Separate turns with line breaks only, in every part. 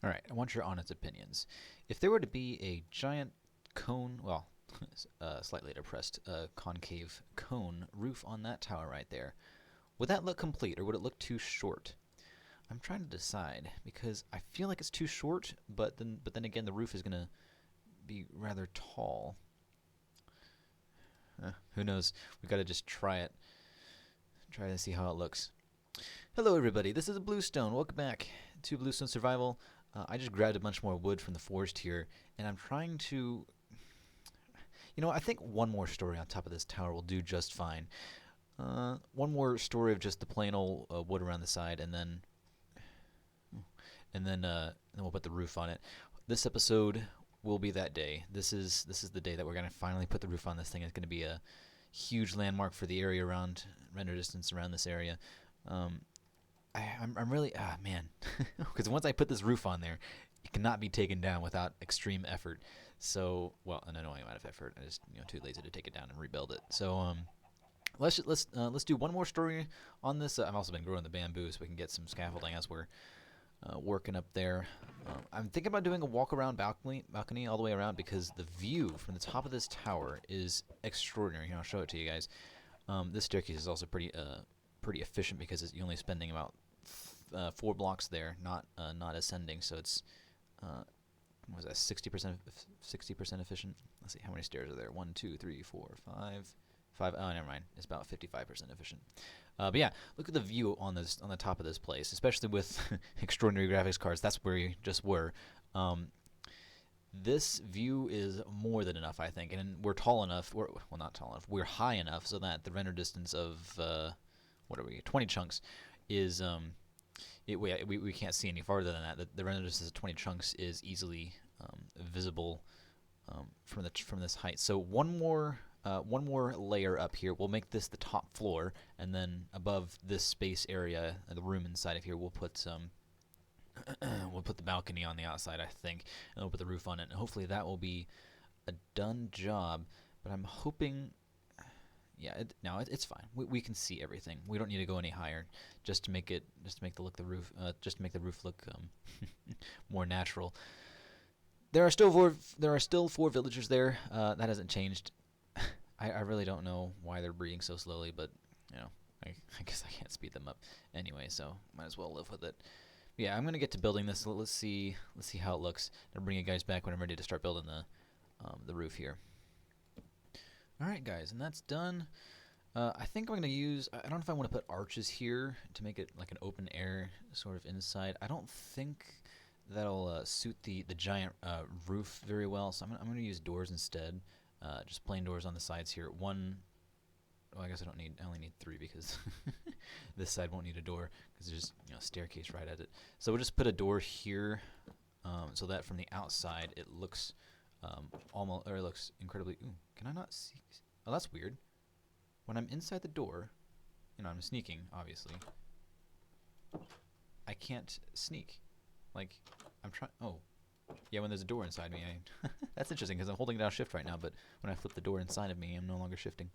Alright, I want your honest opinions. If there were to be a giant cone, well, slightly depressed concave cone roof on that tower right there, would that look complete or would it look too short? I'm trying to decide because I feel like it's too short, but then again the roof is going to be rather tall. Who knows? We've got to just try it. Try to see how it looks. Hello everybody, this is Bluestone. Welcome back to Bluestone Survival. I just grabbed a bunch more wood from the forest here, and I'm trying to... I think one more story on top of this tower will do just fine. One more story of just the plain old wood around the side, and then we'll put the roof on it. This episode will be that day. This is the day that we're gonna finally put the roof on this thing. It's gonna be a huge landmark for the area around render distance around this area. I'm really man, because once I put this roof on there, it cannot be taken down without extreme effort. So, well, an annoying amount of effort. I just too lazy to take it down and rebuild it. So let's do one more story on this. I've also been growing the bamboo so we can get some scaffolding as we're working up there. I'm thinking about doing a walk-around balcony all the way around because the view from the top of this tower is extraordinary. Here, I'll show it to you guys. This staircase is also pretty efficient because you're only spending about 4 blocks there, not ascending. So it's what was that, 60% efficient? Let's see, how many stairs are there? 1, 2, 3, 4, 5. Oh, never mind. It's about 55% efficient. But yeah, look at the view on the top of this place, especially with extraordinary graphics cards. That's where you just were. This view is more than enough, I think, and we're tall enough. Well, not tall enough. We're high enough so that the render distance of what are we? 20 chunks is we can't see any farther than that. The render distance of 20 chunks is easily visible from this height. So one more layer up here. We'll make this the top floor, and then above this space area, the room inside of here, we'll put some. We'll put the balcony on the outside, I think, and we'll put the roof on it, and hopefully that will be a done job. But I'm hoping, yeah, it's fine. We can see everything. We don't need to go any higher just to make the roof look more natural. There are still 4 villagers there. That hasn't changed. I really don't know why they're breeding so slowly, but I guess I can't speed them up anyway, so might as well live with it. Yeah, I'm gonna get to building this. Let's see how it looks. I'll bring you guys back when I'm ready to start building the roof here. All right, guys, and that's done. I think I'm gonna use. I don't know if I want to put arches here to make it like an open air sort of inside. I don't think that'll suit the giant roof very well, so I'm gonna use doors instead. Just plain doors on the sides here. One. Well, I guess I only need 3 because this side won't need a door because there's just a staircase right at it. So we'll just put a door here, so that from the outside it looks almost, or it looks incredibly. Ooh, can I not see? Oh, that's weird. When I'm inside the door, I'm sneaking, obviously. I can't sneak. Like I'm trying. Oh, yeah, when there's a door inside me. That's interesting because I'm holding down shift right now, but when I flip the door inside of me, I'm no longer shifting.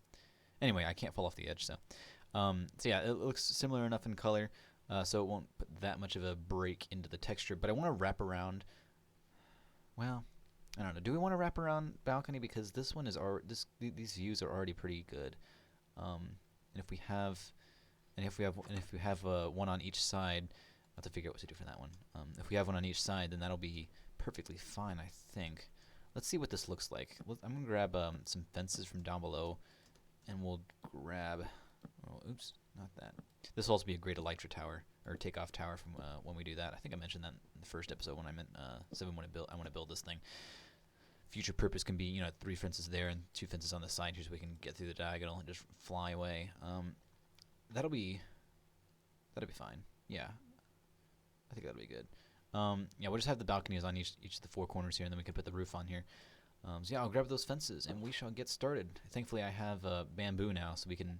Anyway, I can't fall off the edge, so yeah, it looks similar enough in color, so it won't put that much of a break into the texture. But I want to wrap around. Well, I don't know. Do we want to wrap around balcony because this one is these views are already pretty good, and if we have one on each side, I'll have to figure out what to do for that one. If we have one on each side, then that'll be perfectly fine, I think. Let's see what this looks like. I'm gonna grab some fences from down below. And we'll grab, oh, oops, not that. This will also be a great elytra tower, or takeoff tower from when we do that. I think I mentioned that in the first episode when I said I want to build this thing. Future purpose can be, 3 fences there and 2 fences on the side here so we can get through the diagonal and just fly away. That'll be fine. Yeah, I think that'll be good. Yeah, we'll just have the balconies on each of the 4 corners here, and then we can put the roof on here. So yeah, I'll grab those fences, and we shall get started. Thankfully, I have bamboo now, so we can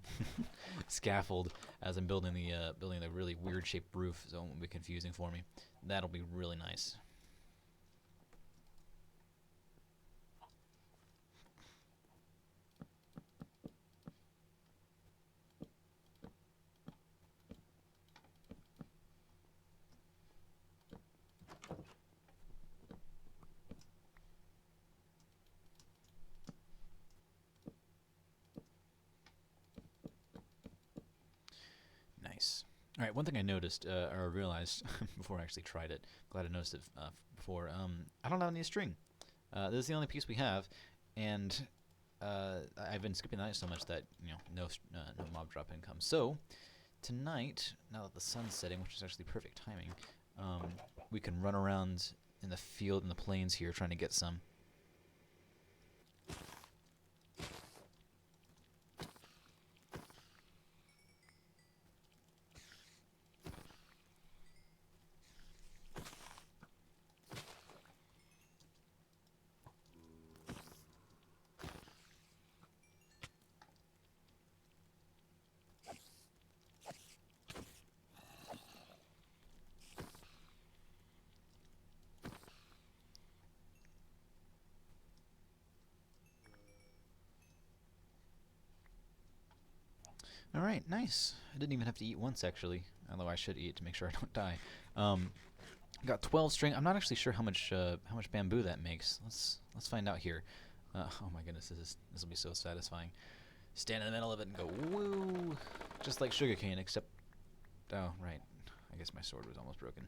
scaffold as I'm building the really weird-shaped roof, so it won't be confusing for me. That'll be really nice. All right, one thing I noticed or realized before I actually tried it, glad I noticed it before. I don't have any string. This is the only piece we have, and I've been skipping the night so much that no mob drop income. So tonight, now that the sun's setting, which is actually perfect timing, we can run around in the field and the plains here trying to get some. All right, nice. I didn't even have to eat once actually, although I should eat to make sure I don't die. Um, got 12 string. I'm not actually sure how much bamboo that makes. Let's find out here. Oh my goodness, this will be so satisfying. Stand in the middle of it and go woo, just like sugarcane, except oh right. I guess my sword was almost broken.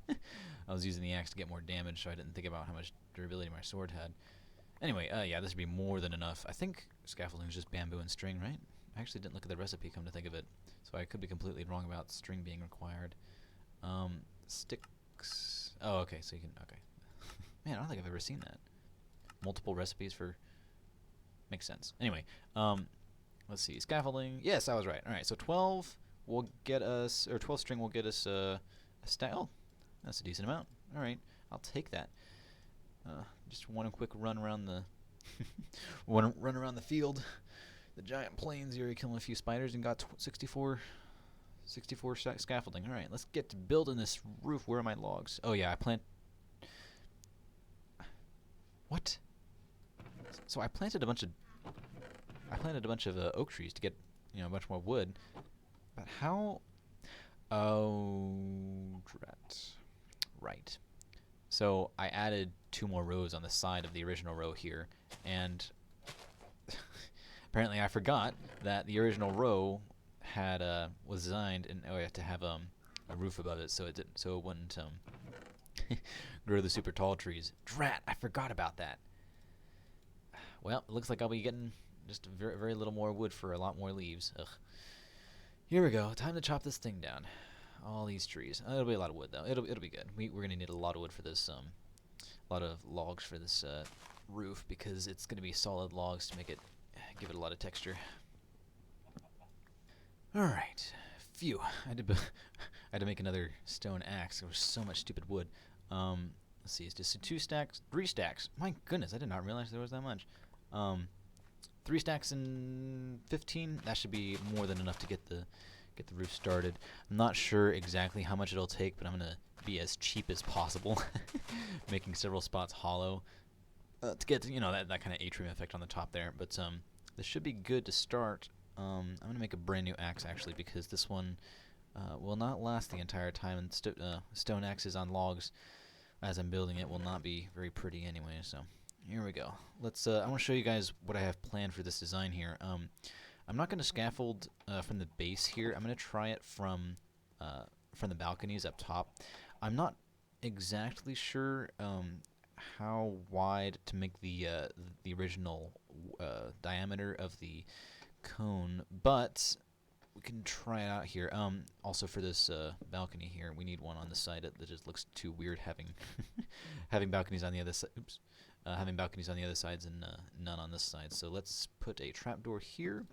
I was using the axe to get more damage, so I didn't think about how much durability my sword had. Anyway, yeah, this would be more than enough. I think scaffolding is just bamboo and string, right? I actually didn't look at the recipe, come to think of it, so I could be completely wrong about string being required. Sticks. Oh, okay, so you can. Okay. Man, I don't think I've ever seen that. Multiple recipes for. Makes sense. Anyway, let's see. Scaffolding. Yes, I was right. All right, so 12 will get us, or 12 string will get us a stack. Oh, that's a decent amount. All right, I'll take that. Just one quick run around the, run around the field. The giant plains here, killing a few spiders and got 64 scaffolding. All right, let's get to building this roof. Where are my logs? Oh yeah, What? So I planted a bunch of oak trees to get a bunch more wood. But how? Oh, drat. Right. So I added 2 more rows on the side of the original row here, and apparently I forgot that the original row had was designed to have a roof above it, so it wouldn't grow the super tall trees. Drat! I forgot about that. Well, it looks like I'll be getting just very, very little more wood for a lot more leaves. Ugh. Here we go. Time to chop this thing down. All these trees. It'll be a lot of wood though. It'll be good. We're gonna need a lot of wood for this. A lot of logs for this roof because it's gonna be solid logs to make it give it a lot of texture. All right. Phew. I had to make another stone axe. There was so much stupid wood. Let's see. It's just 2 stacks, 3 stacks. My goodness, I did not realize there was that much. 3 stacks and 15. That should be more than enough to get the roof started. I'm not sure exactly how much it'll take, but I'm gonna be as cheap as possible, making several spots hollow to get that kind of atrium effect on the top there. But this should be good to start. I'm gonna make a brand new axe actually because this one will not last the entire time, and stone axes on logs as I'm building it will not be very pretty anyway. So here we go. Let's. I want to show you guys what I have planned for this design here. I'm not going to scaffold from the base here. I'm going to try it from the balconies up top. I'm not exactly sure how wide to make the original diameter of the cone, but we can try it out here. Also for this balcony here, we need one on the side that just looks too weird having having balconies on the other side. Oops. Having balconies on the other sides and none on this side. So let's put a trapdoor here.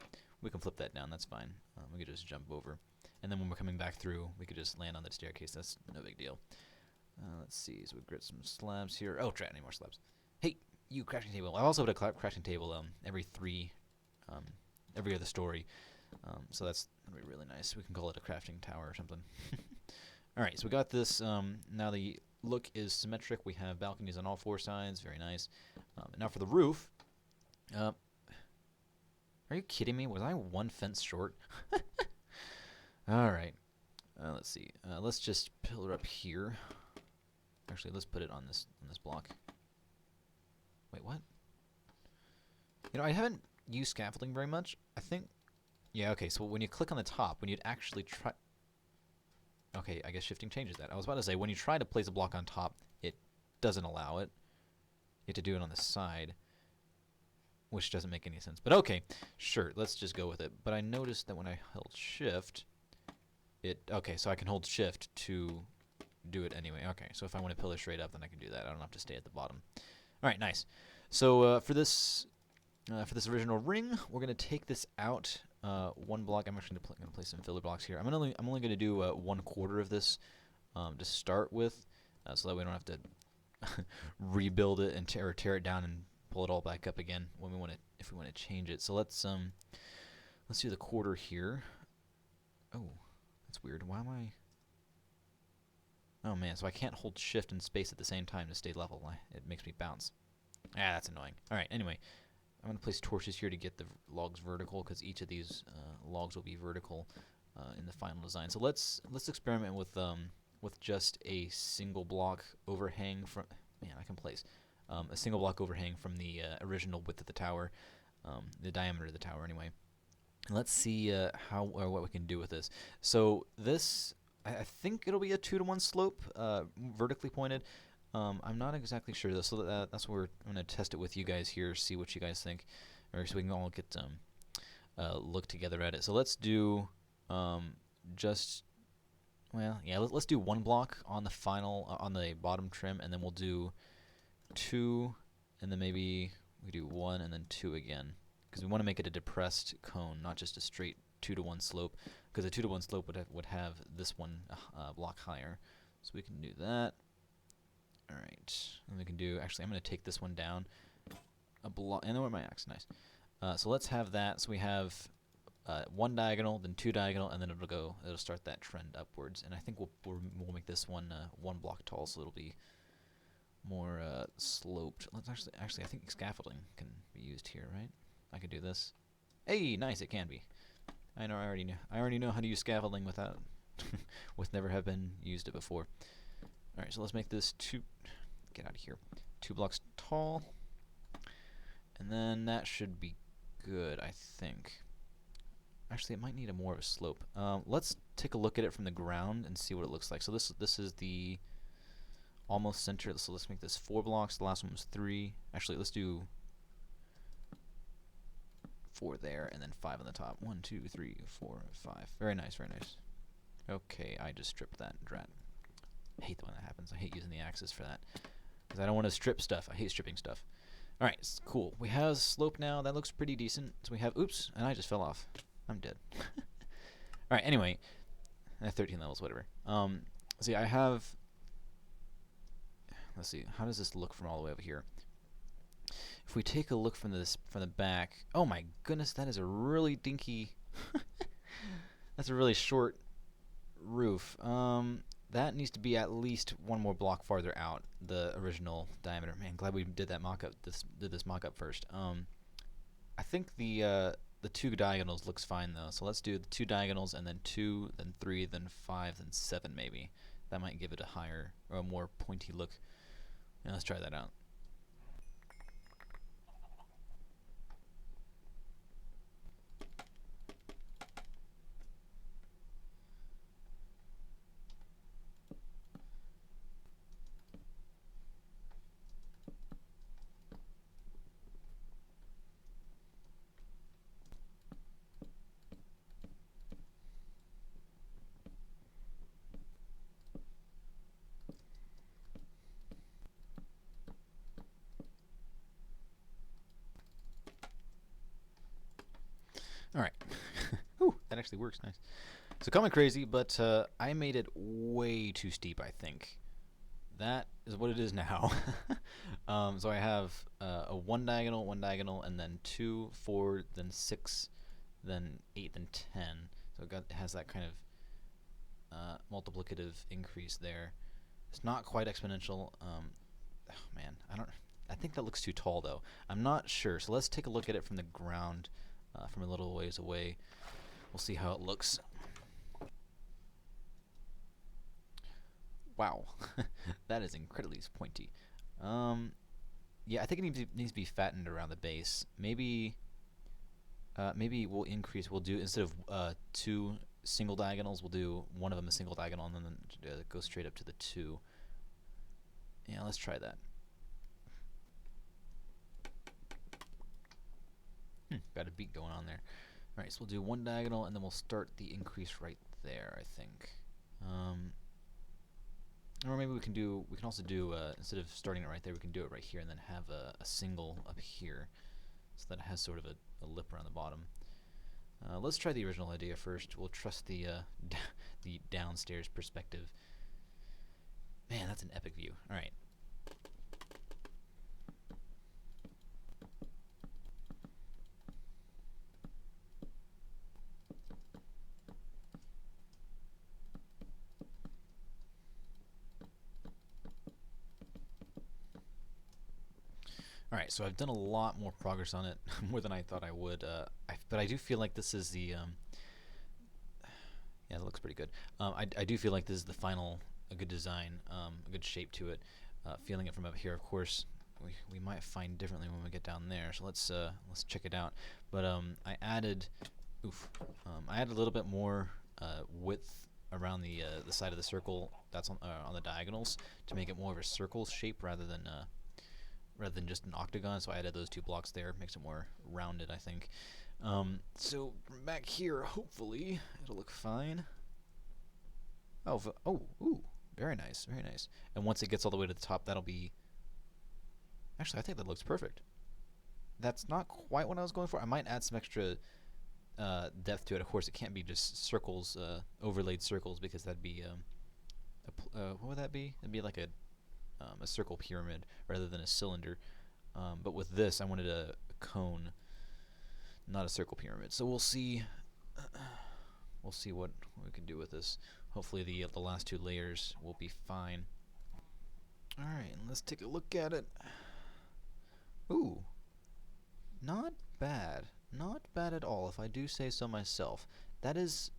We can flip that down. That's fine. We could just jump over. And then when we're coming back through, we could just land on the staircase. That's no big deal. Let's see. So we've got some slabs here. Oh, any more slabs. Hey, you crafting table. I also put a crafting table every other story. So that's going to be really nice. We can call it a crafting tower or something. All right, so we got this. Now the look is symmetric. We have balconies on all 4 sides. Very nice. Now for the roof. Are you kidding me? Was I 1 fence short? All right. Let's see. Let's just pillar up here. Actually, let's put it on this block. Wait, what? I haven't used scaffolding very much. I think. Yeah. Okay. So when you click on the top, when you'd actually try. Okay, I guess shifting changes that. I was about to say, when you try to place a block on top, it doesn't allow it. You have to do it on the side, which doesn't make any sense. But okay, sure, let's just go with it. But I noticed that when I held shift, okay, so I can hold shift to do it anyway. Okay, so if I want to pillar straight up, then I can do that. I don't have to stay at the bottom. All right, nice. So for this original ring, we're gonna take this out one block. I'm actually gonna place some filler blocks here. I'm only gonna do 1/4 of this to start with, so that we don't have to rebuild it and tear it down and pull it all back up again when we want to, if we want to change it. So let's do the 1/4 here. Oh, that's weird. Why am I? Oh man, so I can't hold shift and space at the same time to stay level. It makes me bounce. Ah, that's annoying. All right, anyway, I'm going to place torches here to get the logs vertical, because each of these logs will be vertical in the final design. So let's experiment with just a single block overhang from. Man, I can place a single block overhang from the original width of the tower, the diameter of the tower anyway. And let's see how or what we can do with this. So this, I think it'll be a 2-to-1 slope, vertically pointed. I'm not exactly sure though, so that's where I'm going to test it with you guys here, see what you guys think, or so we can all get look together at it. So let's do just, well, yeah, let's do 1 block on the final on the bottom trim, and then we'll do 2, and then maybe we do 1 and then 2 again, because we want to make it a depressed cone, not just a straight 2-to-1 slope, because a 2-to-1 slope would have this one block higher. So we can do that. All right, and we can do, actually I'm going to take this one down a block, and then where my axe, nice. So let's have that, so we have 1 diagonal, then 2 diagonal, and then it'll start that trend upwards. And I think we'll make this one 1 block tall, so it'll be more sloped. Let's actually I think scaffolding can be used here, right? I could do this. Hey, nice, it can be. I already know how to use scaffolding without with never have been used it before. All right, so let's make this 2. Get out of here. 2 blocks tall, and then that should be good, I think. Actually, it might need more of a slope. Let's take a look at it from the ground and see what it looks like. So this is the almost center. So let's make this 4 blocks. The last one was 3. Actually, let's do 4 there, and then 5 on the top. 1, 2, 3, 4, 5. Very nice, very nice. Okay, I just stripped that drat. I hate when that happens. I hate using the axes for that, because I don't want to strip stuff. I hate stripping stuff. All right, cool. We have slope now. That looks pretty decent. So we have, oops, and I just fell off. I'm dead. All right, anyway, 13 levels, whatever. See, I have, let's see, how does this look from all the way over here? If we take a look from the back, oh my goodness, that is a really dinky, that's a really short roof. That needs to be at least 1 more block farther out, the original diameter. Man, glad we did that mock-up. Did this mock-up first. I think the 2 diagonals looks fine though. So let's do the 2 diagonals, and then 2, then 3, then 5, then 7 maybe. That might give it a higher or a more pointy look. Yeah, let's try that out. Alright. Ooh, that actually works, nice. So coming crazy, but I made it way too steep, I think. That is what it is now. So I have a 1 diagonal, and then 2, 4, then 6, then 8, then 10. So it has that kind of multiplicative increase there. It's not quite exponential. Oh man, I think that looks too tall though. I'm not sure. So let's take a look at it from the ground. From a little ways away. We'll see how it looks. Wow, that is incredibly pointy. Yeah, I think it needs to be fattened around the base. Maybe we'll increase. We'll do, instead of 2 single diagonals. We'll do one of them a single diagonal and then go straight up to the 2. Yeah, let's try that. Got a beat going on there. Alright, so we'll do one diagonal and then we'll start the increase right there, I think. Or maybe we can also do, instead of starting it right there, we can do it right here and then have a single up here so that it has sort of a lip around the bottom. Let's try the original idea first. We'll trust the the downstairs perspective. Man, that's an epic view. Alright. Alright, so I've done a lot more progress on it, more than I thought I would, but I do feel like this is the, yeah, that looks pretty good. I do feel like this is the final, a good design, a good shape to it. Feeling it from up here, of course, we might find differently when we get down there, so let's check it out. But I added a little bit more width around the side of the circle that's on the diagonals to make it more of a circle shape rather than just an octagon, so I added those 2 blocks there. Makes it more rounded, I think. So from back here, hopefully it'll look fine. Ooh, very nice, very nice. And once it gets all the way to the top, that'll be... Actually, I think that looks perfect. That's not quite what I was going for. I might add some extra depth to it. Of course, it can't be just circles, overlaid circles, because that'd be... what would that be? It'd be like a circle pyramid rather than a cylinder. But with this, I wanted a cone, not a circle pyramid. So we'll see. We'll see what we can do with this. Hopefully, the last 2 layers will be fine. All right, let's take a look at it. Ooh, not bad. Not bad at all, if I do say so myself. That is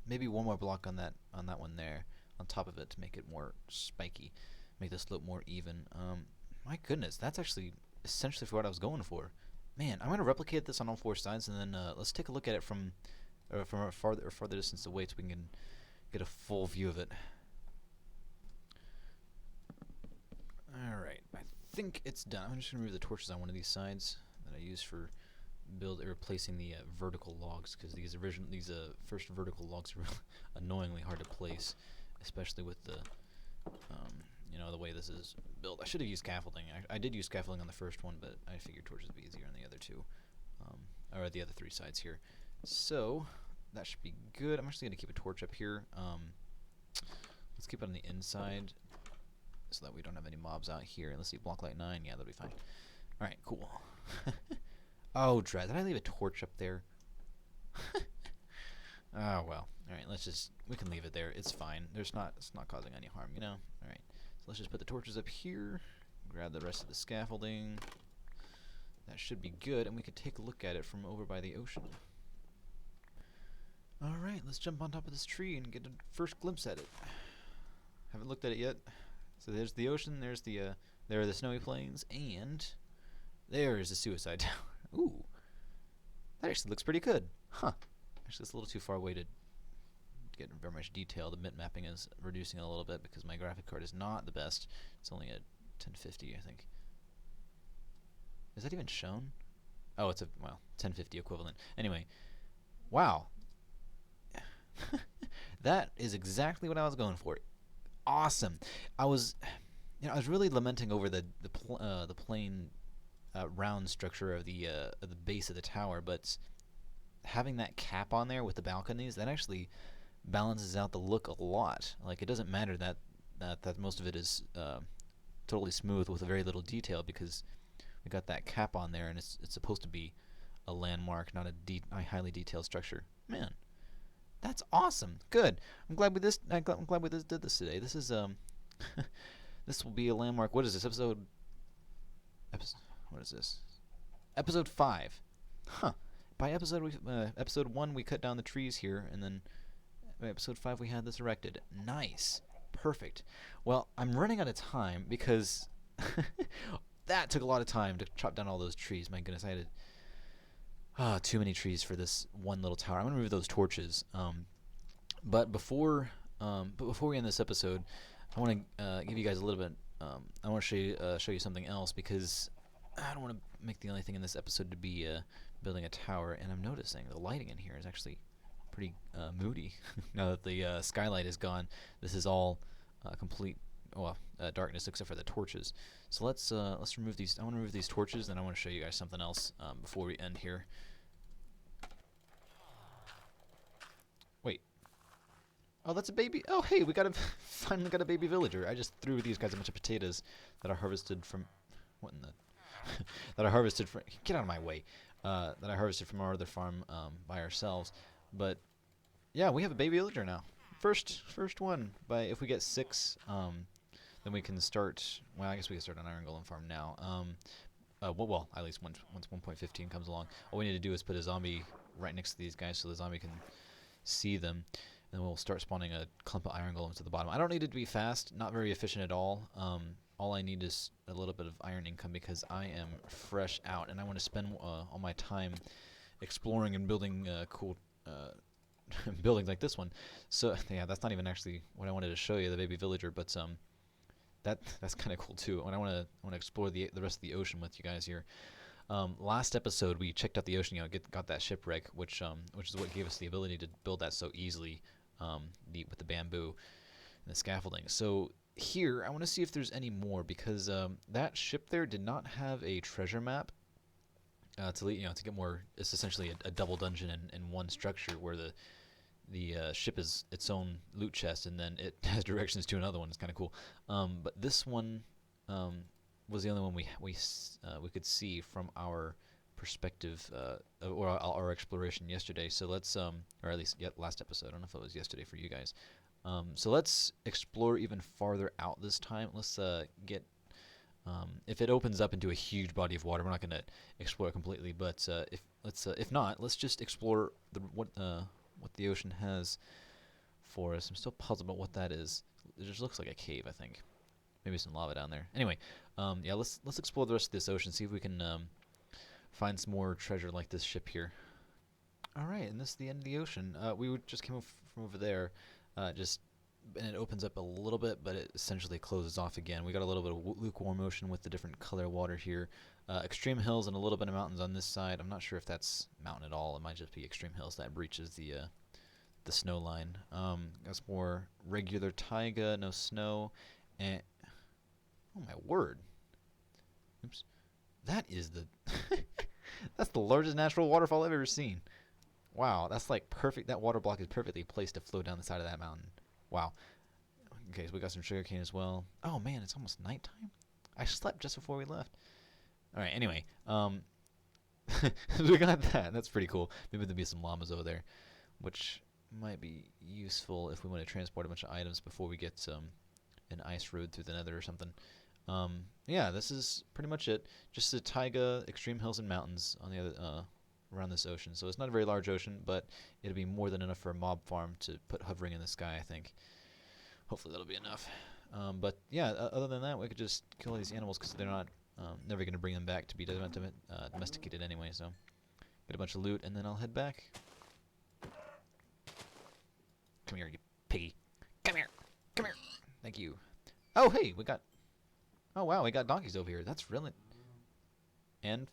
maybe one more block on that one there, on top of it, to make it more spiky, make this look more even. My goodness, that's actually essentially for what I was going for. Man, I'm gonna replicate this on all 4 sides, and then let's take a look at it from a farther distance away, so we can get a full view of it. All right, I think it's done. I'm just gonna remove the torches on one of these sides that I use for replacing the vertical logs, because these first vertical logs are annoyingly hard to place, especially with the the way this is built. I should have used scaffolding. I did use scaffolding on the first one, but I figured torches would be easier on the other 2, or the other 3 sides here. So that should be good. I'm actually going to keep a torch up here. Let's keep it on the inside so that we don't have any mobs out here. Let's see, block light 9. Yeah, that'll be fine. All right, cool. Oh, drat! Did I leave a torch up there? Oh well. All right, we can leave it there. It's fine. It's not causing any harm, you know. All right. So let's just put the torches up here. Grab the rest of the scaffolding. That should be good, and we could take a look at it from over by the ocean. All right, let's jump on top of this tree and get a first glimpse at it. Haven't looked at it yet. So there's the ocean. There are the snowy plains, and there is the suicide tower. Ooh, that actually looks pretty good, huh? Actually, it's a little too far away to get very much detail. The mint mapping is reducing it a little bit because my graphic card is not the best. It's only at 1050, I think. Is that even shown? Oh, it's 1050 equivalent. Anyway, wow. That is exactly what I was going for. Awesome. I was really lamenting over the plain round structure of the base of the tower, but having that cap on there with the balconies, that actually balances out the look a lot. Like, it doesn't matter that most of it is totally smooth with very little detail, because we got that cap on there, and it's supposed to be a landmark, not a highly detailed structure. Man, that's awesome. Good. I'm glad we did this today. This is this will be a landmark. What is this episode? What is this? Episode 5. Huh. By episode 1 we cut down the trees here, and then by episode 5 we had this erected. Nice. Perfect. Well, I'm running out of time because that took a lot of time to chop down all those trees. My goodness, Too many trees for this one little tower. I'm gonna remove those torches. But before we end this episode, I want to give you guys a little bit. I want to show you something else, because I don't want to make the only thing in this episode to be building a tower. And I'm noticing the lighting in here is actually pretty moody. Now that the skylight is gone, this is all complete darkness except for the torches. So let's remove these. I want to remove these torches, and I want to show you guys something else before we end here. Wait. Oh, that's a baby. Oh, hey, we finally got a baby villager. I just threw these guys a bunch of potatoes that I harvested from. What in the? That I harvested from. Get out of my way. That I harvested from our other farm by ourselves. But yeah, we have a baby villager now. First one. But if we get 6, then we can start. Well, I guess we can start an iron golem farm now. Well, at least once 1.15 comes along, all we need to do is put a zombie right next to these guys so the zombie can see them, and then we'll start spawning a clump of iron golems at the bottom. I don't need it to be fast, not very efficient at all. All I need is a little bit of iron income, because I am fresh out and I want to spend all my time exploring and building cool buildings like this one. So yeah, that's not even actually what I wanted to show you, the baby villager, but that's kind of cool too. And I want to explore the rest of the ocean with you guys here. Last episode we checked out the ocean, got that shipwreck, which is what gave us the ability to build that so easily, with the bamboo and the scaffolding. So here I want to see if there's any more, because that ship there did not have a treasure map. To get more, it's essentially a double dungeon in one structure, where the ship is its own loot chest, and then it has directions to another one. It's kind of cool. But this one was the only one we could see from our perspective, or our exploration yesterday. So let's or at least last episode. I don't know if it was yesterday for you guys. So let's explore even farther out this time. Let's get. If it opens up into a huge body of water, we're not going to explore it completely. But if not, let's just explore what the ocean has for us. I'm still puzzled about what that is. It just looks like a cave, I think. Maybe some lava down there. Anyway, yeah, let's explore the rest of this ocean. See if we can find some more treasure like this ship here. All right, and this is the end of the ocean. We just came from over there, and it opens up a little bit, but it essentially closes off again. We got a little bit of lukewarm ocean with the different color water here. Extreme hills and a little bit of mountains on this side. I'm not sure if that's mountain at all. It might just be extreme hills that breaches the snow line. Got some more regular taiga, no snow, and oh my word! Oops, that is that's the largest natural waterfall I've ever seen. Wow, that's like perfect. That water block is perfectly placed to flow down the side of that mountain. Wow. Okay, so we got some sugarcane as well. Oh man, it's almost nighttime. I slept just before we left. All right. Anyway, we got that. That's pretty cool. Maybe there'll be some llamas over there, which might be useful if we want to transport a bunch of items before we get an ice road through the nether or something. Yeah, this is pretty much it. Just the taiga, extreme hills, and mountains on the other around this ocean. So it's not a very large ocean, but it'll be more than enough for a mob farm to put hovering in the sky, I think. Hopefully that'll be enough. But yeah, other than that, we could just kill all these animals, because they're not never going to bring them back to be domesticated anyway. So get a bunch of loot, and then I'll head back. Come here, you piggy. Come here. Come here. Thank you. Oh, hey, we got... Oh, wow, we got donkeys over here. That's really... And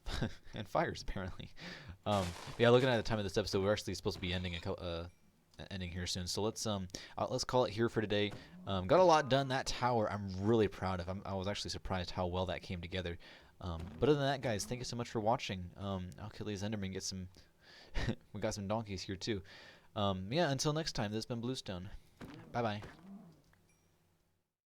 and fires, apparently. Yeah, looking at the time of this episode, we're actually supposed to be ending ending here soon. So let's call it here for today. Got a lot done. That tower, I'm really proud of. I was actually surprised how well that came together. But other than that, guys, thank you so much for watching. I'll kill these Endermen. Get some. We got some donkeys here too. Yeah. Until next time, this has been Bluestone. Bye bye.